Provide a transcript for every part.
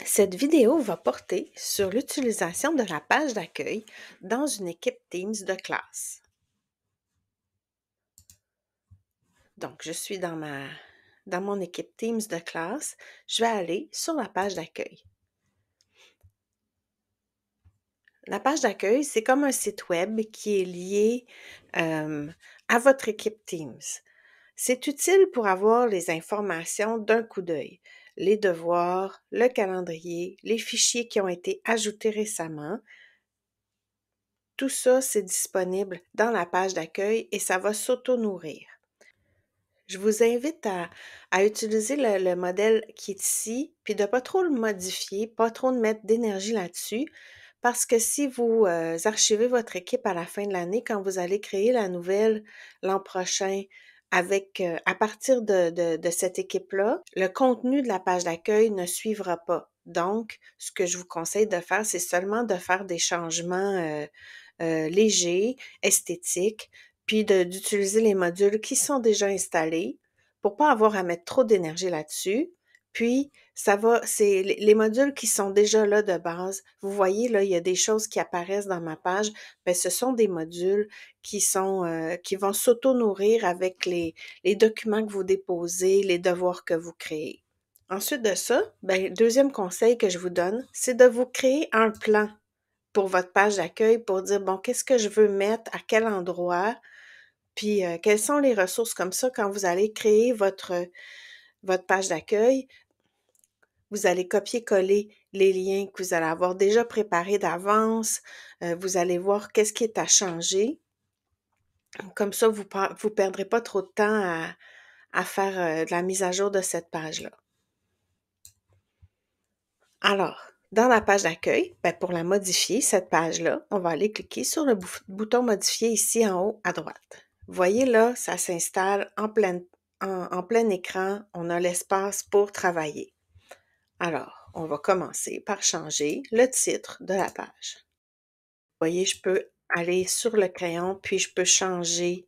Cette vidéo va porter sur l'utilisation de la page d'accueil dans une équipe Teams de classe. Donc, je suis dans mon équipe Teams de classe. Je vais aller sur la page d'accueil. La page d'accueil, c'est comme un site web qui est lié à votre équipe Teams. C'est utile pour avoir les informations d'un coup d'œil, les devoirs, le calendrier, les fichiers qui ont été ajoutés récemment. Tout ça, c'est disponible dans la page d'accueil et ça va s'auto-nourrir. Je vous invite à utiliser le modèle qui est ici, puis de ne pas trop le modifier, pas trop de mettre d'énergie là-dessus, parce que si vous archivez votre équipe à la fin de l'année, quand vous allez créer la nouvelle l'an prochain, avec à partir de cette équipe-là, le contenu de la page d'accueil ne suivra pas. Donc, ce que je vous conseille de faire, c'est seulement de faire des changements légers, esthétiques, puis d'utiliser les modules qui sont déjà installés pour pas avoir à mettre trop d'énergie là-dessus. Puis, c'est les modules qui sont déjà là de base. Vous voyez, là, il y a des choses qui apparaissent dans ma page. Bien, ce sont des modules qui vont s'auto-nourrir avec les documents que vous déposez, les devoirs que vous créez. Ensuite de ça, bien, deuxième conseil que je vous donne, c'est de vous créer un plan pour votre page d'accueil pour dire, bon, qu'est-ce que je veux mettre, à quel endroit, puis quelles sont les ressources comme ça quand vous allez créer votre page d'accueil. Vous allez copier-coller les liens que vous allez avoir déjà préparés d'avance. Vous allez voir qu'est-ce qui est à changer. Comme ça, vous ne perdrez pas trop de temps à faire de la mise à jour de cette page-là. Alors, dans la page d'accueil, ben, pour la modifier, cette page-là, on va aller cliquer sur le bouton modifier ici en haut à droite. Vous voyez là, ça s'installe en plein écran. On a l'espace pour travailler. Alors, on va commencer par changer le titre de la page. Vous voyez, je peux aller sur le crayon, puis je peux changer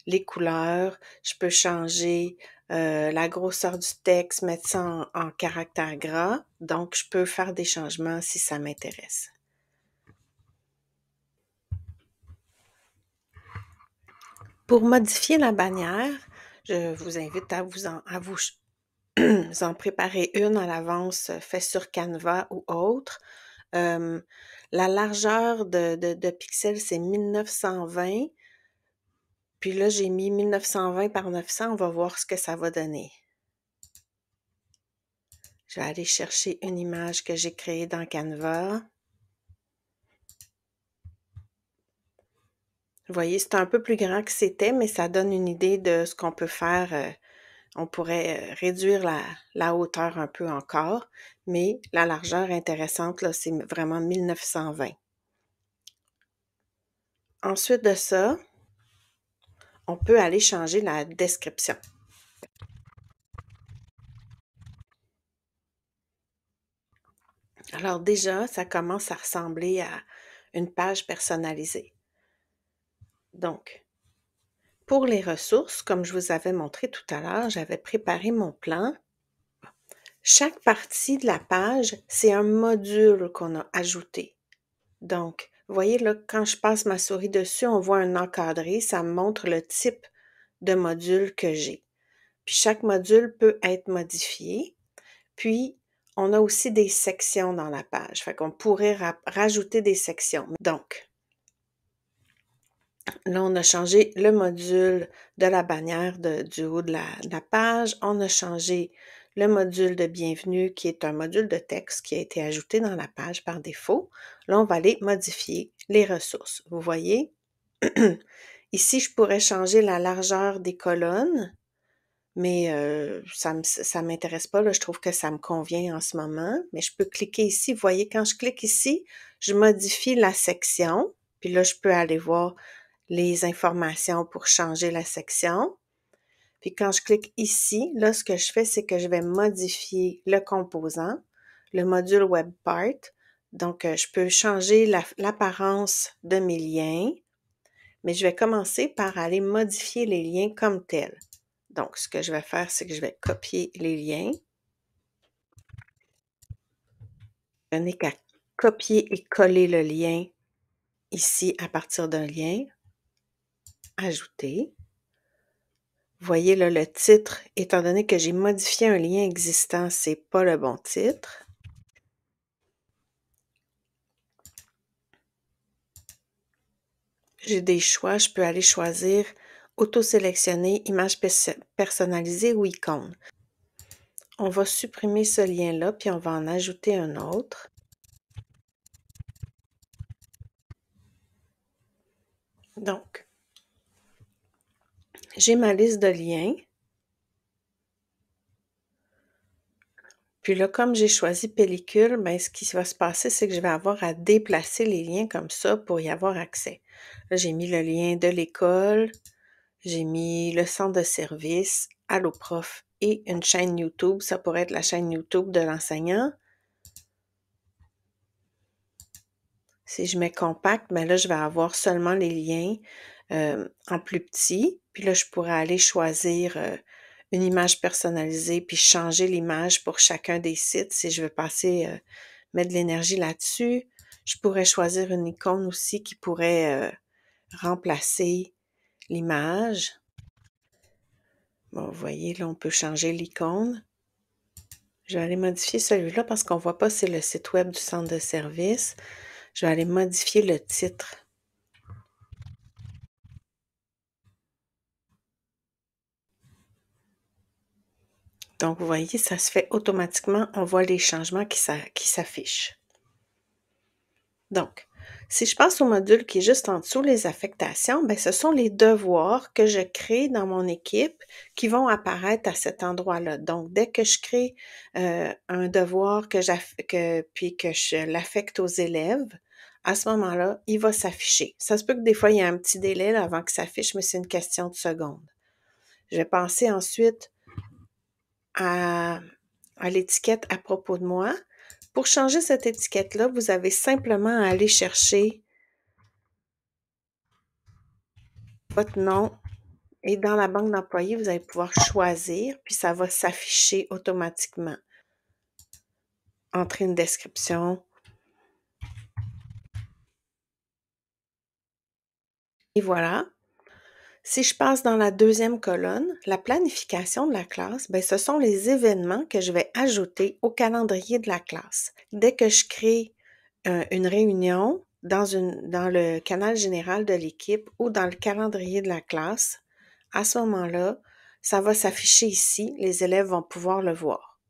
les couleurs, je peux changer la grosseur du texte, mettre ça en caractère gras. Donc, je peux faire des changements si ça m'intéresse. Pour modifier la bannière, je vous invite à vous en préparer une à l'avance, fait sur Canva ou autre. La largeur de pixels, c'est 1920. Puis là, j'ai mis 1920 par 900. On va voir ce que ça va donner. Je vais aller chercher une image que j'ai créée dans Canva. Vous voyez, c'est un peu plus grand que c'était, mais ça donne une idée de ce qu'on peut faire. On pourrait réduire la hauteur un peu encore, mais la largeur intéressante, là, c'est vraiment 1920. Ensuite de ça, on peut aller changer la description. Alors déjà, ça commence à ressembler à une page personnalisée. Donc, pour les ressources, comme je vous avais montré tout à l'heure, j'avais préparé mon plan. Chaque partie de la page, c'est un module qu'on a ajouté. Donc, vous voyez là, quand je passe ma souris dessus, on voit un encadré, ça me montre le type de module que j'ai. Puis chaque module peut être modifié. Puis, on a aussi des sections dans la page. Fait qu'on pourrait rajouter des sections. Donc, là, on a changé le module de la bannière du haut de la page. On a changé le module de bienvenue qui est un module de texte qui a été ajouté dans la page par défaut. Là, on va aller modifier les ressources. Vous voyez? Ici, je pourrais changer la largeur des colonnes, mais ça m'intéresse pas. Là, je trouve que ça me convient en ce moment. Mais je peux cliquer ici. Vous voyez, quand je clique ici, je modifie la section. Puis là, je peux aller voir les informations pour changer la section. Puis quand je clique ici, là, ce que je fais, c'est que je vais modifier le composant, le module WebPart. Donc, je peux changer l'apparence de mes liens, mais je vais commencer par aller modifier les liens comme tels. Donc, ce que je vais faire, c'est que je vais copier les liens. Je n'ai qu'à copier et coller le lien ici à partir d'un lien. Ajouter. Vous voyez là, le titre, étant donné que j'ai modifié un lien existant, c'est pas le bon titre. J'ai des choix, je peux aller choisir auto-sélectionner, image personnalisée ou icône. On va supprimer ce lien-là, puis on va en ajouter un autre. Donc, j'ai ma liste de liens. Puis là, comme j'ai choisi pellicule, ben, ce qui va se passer, c'est que je vais avoir à déplacer les liens comme ça pour y avoir accès. Là, j'ai mis le lien de l'école, j'ai mis le centre de service, Allo Prof et une chaîne YouTube. Ça pourrait être la chaîne YouTube de l'enseignant. Si je mets compact, ben là, je vais avoir seulement les liens en plus petit. Puis là, je pourrais aller choisir une image personnalisée puis changer l'image pour chacun des sites si je veux mettre de l'énergie là-dessus. Je pourrais choisir une icône aussi qui pourrait remplacer l'image. Bon, vous voyez, là, on peut changer l'icône. Je vais aller modifier celui-là parce qu'on ne voit pas c'est le site web du centre de service. Je vais aller modifier le titre. Donc, vous voyez, ça se fait automatiquement. On voit les changements qui s'affichent. Donc, si je passe au module qui est juste en dessous, les affectations, ben, ce sont les devoirs que je crée dans mon équipe qui vont apparaître à cet endroit-là. Donc, dès que je crée un devoir puis que je l'affecte aux élèves, à ce moment-là, il va s'afficher. Ça se peut que des fois, il y a un petit délai là, avant que ça s'affiche, mais c'est une question de secondes. Je vais passer ensuite à l'étiquette à propos de moi. Pour changer cette étiquette-là, vous avez simplement à aller chercher votre nom et dans la banque d'employés, vous allez pouvoir choisir, puis ça va s'afficher automatiquement. Entrer une description. Et voilà. Si je passe dans la deuxième colonne, la planification de la classe, ben, ce sont les événements que je vais ajouter au calendrier de la classe. Dès que je crée une réunion dans le canal général de l'équipe ou dans le calendrier de la classe, à ce moment-là, ça va s'afficher ici. Les élèves vont pouvoir le voir.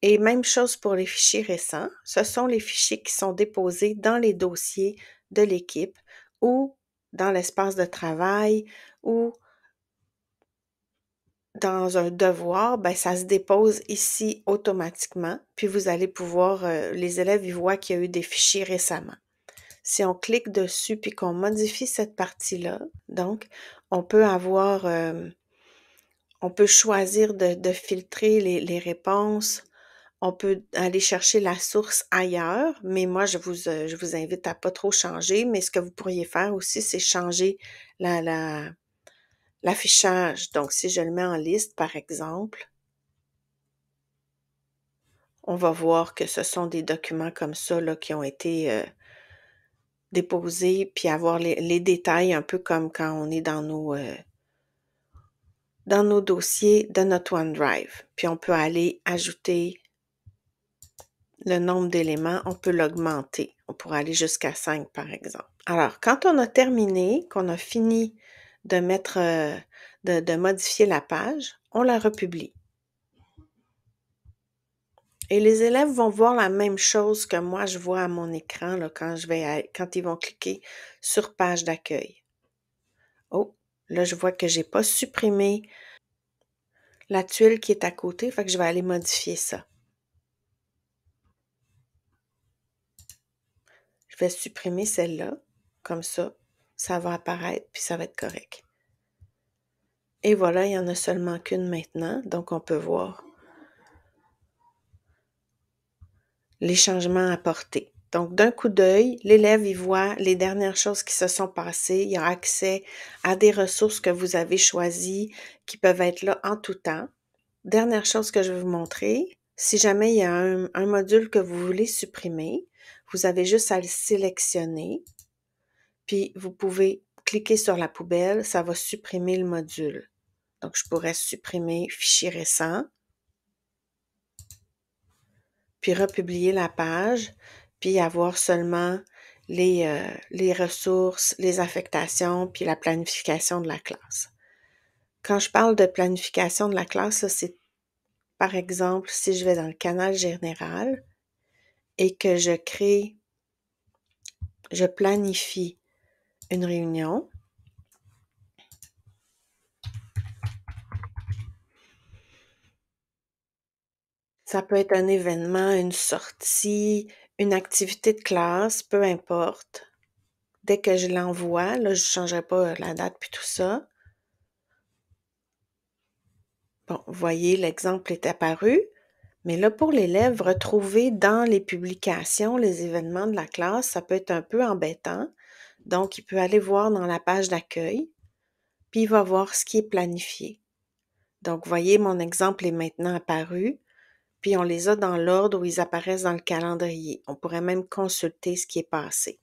Et même chose pour les fichiers récents. Ce sont les fichiers qui sont déposés dans les dossiers de l'équipe ou dans l'espace de travail ou dans un devoir, ben, ça se dépose ici automatiquement. Puis vous allez pouvoir, les élèves, ils voient qu'il y a eu des fichiers récemment. Si on clique dessus puis qu'on modifie cette partie-là, donc, on peut avoir, on peut choisir de filtrer les réponses. On peut aller chercher la source ailleurs, mais moi, je vous invite à pas trop changer. Mais ce que vous pourriez faire aussi, c'est changer l'affichage. Donc, si je le mets en liste, par exemple, on va voir que ce sont des documents comme ça là, qui ont été déposés, puis avoir les détails un peu comme quand on est dans nos dossiers de notre OneDrive. Puis on peut aller ajouter le nombre d'éléments, on peut l'augmenter. On pourrait aller jusqu'à 5, par exemple. Alors, quand on a terminé, qu'on a fini de mettre, de modifier la page, on la republie. Et les élèves vont voir la même chose que moi, je vois à mon écran là, quand ils vont cliquer sur page d'accueil. Oh, là, je vois que j'ai pas supprimé la tuile qui est à côté, fait que je vais aller modifier ça. Je vais supprimer celle-là, comme ça va apparaître, puis ça va être correct. Et voilà, il n'y en a seulement qu'une maintenant, donc on peut voir les changements apportés. Donc, d'un coup d'œil, l'élève, il voit les dernières choses qui se sont passées, il a accès à des ressources que vous avez choisies qui peuvent être là en tout temps. Dernière chose que je vais vous montrer, si jamais il y a un module que vous voulez supprimer, vous avez juste à le sélectionner, puis vous pouvez cliquer sur la poubelle, ça va supprimer le module. Donc, je pourrais supprimer fichier récent, puis republier la page, puis avoir seulement les ressources, les affectations, puis la planification de la classe. Quand je parle de planification de la classe, ça, c'est par exemple, si je vais dans le canal général et que je planifie une réunion, ça peut être un événement, une sortie, une activité de classe, peu importe. Dès que je l'envoie, là, je ne changerai pas la date puis tout ça. Bon, vous voyez, l'exemple est apparu. Mais là, pour l'élève, retrouver dans les publications les événements de la classe, ça peut être un peu embêtant. Donc, il peut aller voir dans la page d'accueil, puis il va voir ce qui est planifié. Donc, vous voyez, mon exemple est maintenant apparu, puis on les a dans l'ordre où ils apparaissent dans le calendrier. On pourrait même consulter ce qui est passé.